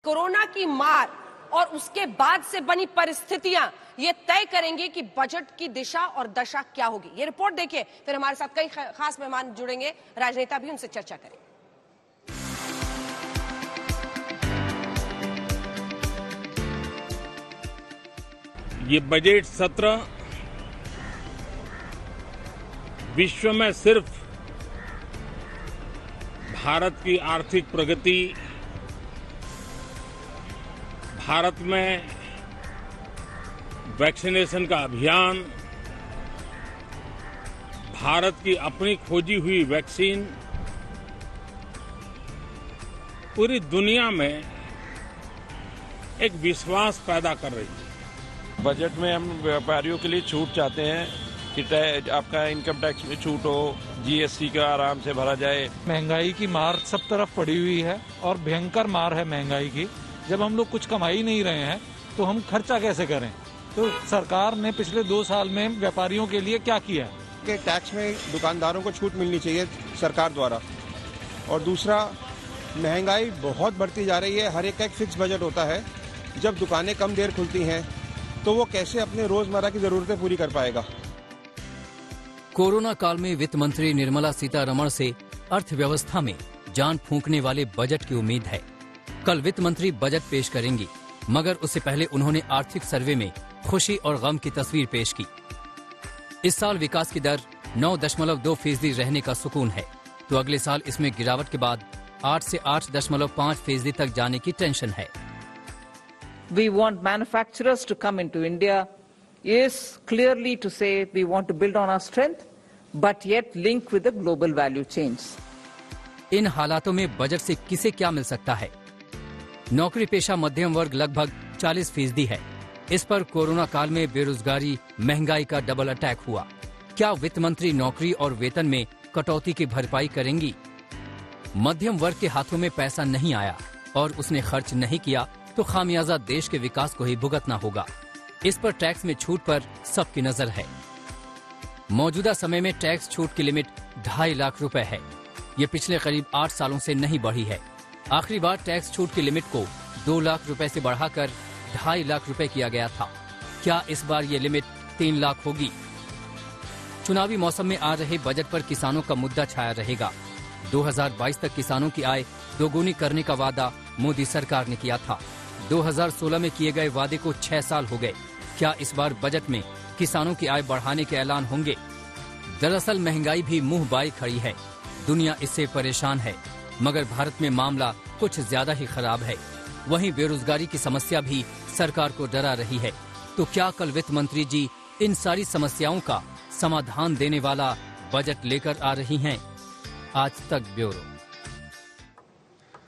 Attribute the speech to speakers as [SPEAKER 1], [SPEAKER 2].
[SPEAKER 1] Corona की मार और उसके बाद से बनी परिस्थितियां ये तय करेंगे कि बजट की दिशा और दशा क्या होगी। ये रिपोर्ट देखिए, फिर हमारे साथ कई खास मेहमान जुड़ेंगे, राजनेता भी, उनसे चर्चा करेंगे।
[SPEAKER 2] ये बजट सत्र विश्व में सिर्फ भारत की आर्थिक प्रगति, भारत में वैक्सीनेशन का अभियान, भारत की अपनी खोजी हुई वैक्सीन पूरी दुनिया में एक विश्वास पैदा कर रही है।
[SPEAKER 3] बजट में हम व्यापारियों के लिए छूट चाहते हैं कि आपका इनकम टैक्स में छूट हो, जीएसटी का आराम से भरा जाए।
[SPEAKER 4] महंगाई की मार सब तरफ पड़ी हुई है और भयंकर मार है महंगाई की। जब हम लोग कुछ कमा ही नहीं रहे हैं तो हम खर्चा कैसे करें? तो सरकार ने पिछले 2 साल में व्यापारियों के लिए क्या किया है?
[SPEAKER 5] कि टैक्स में दुकानदारों को छूट मिलनी चाहिए सरकार द्वारा। और दूसरा, महंगाई बहुत बढ़ती जा रही है। हर एक का एक फिक्स बजट होता है। जब दुकानें कम देर खुलती हैं तो वो कैसे अपने रोजमर्रा की जरूरतें पूरी कर पाएगा?
[SPEAKER 6] कोरोना काल में वित्त मंत्री निर्मला सीतारमण से अर्थव्यवस्था में जान फूंकने वाले बजट की उम्मीद है। कल वित्त मंत्री बजट पेश करेंगी, मगर उससे पहले उन्होंने आर्थिक सर्वे में खुशी और गम की तस्वीर पेश की। इस साल विकास की दर 9.2% रहने का सुकून है, तो अगले साल इसमें गिरावट के बाद 8 से 8.5% तक जाने की टेंशन है।
[SPEAKER 7] We want manufacturers to come into India is clearly to say we want to build on our strength, but yet link with the global value chains.
[SPEAKER 6] इन हालातों में बजट से किसे क्या मिल सकता है? नौकरी पेशा मध्यम वर्ग लगभग 40% है। इस पर कोरोना काल में बेरोजगारी, महंगाई का डबल अटैक हुआ। क्या वित्त मंत्री नौकरी और वेतन में कटौती की भरपाई करेंगी? मध्यम वर्ग के हाथों में पैसा नहीं आया और उसने खर्च नहीं किया तो खामियाजा देश के विकास को ही भुगतना होगा। इस पर टैक्स में छूट पर सबकी नजर है। मौजूदा समय में टैक्स छूट की लिमिट 2.5 लाख रुपए है। ये पिछले करीब 8 सालों से नहीं बढ़ी है। आखिरी बार टैक्स छूट की लिमिट को 2 लाख रुपए से बढ़ाकर 2.5 लाख रुपए किया गया था। क्या इस बार ये लिमिट 3 लाख होगी? चुनावी मौसम में आ रहे बजट पर किसानों का मुद्दा छाया रहेगा। 2022 तक किसानों की आय दोगुनी करने का वादा मोदी सरकार ने किया था। 2016 में किए गए वादे को 6 साल हो गए। क्या इस बार बजट में किसानों की आय बढ़ाने के ऐलान होंगे? दरअसल महंगाई भी मुंह बाई खड़ी है। दुनिया इससे परेशान है, मगर भारत में मामला कुछ ज्यादा ही खराब है। वहीं बेरोजगारी की समस्या भी सरकार को डरा रही है। तो क्या कल वित्त मंत्री जी इन सारी समस्याओं का समाधान देने वाला बजट लेकर आ रही हैं? आज तक ब्यूरो।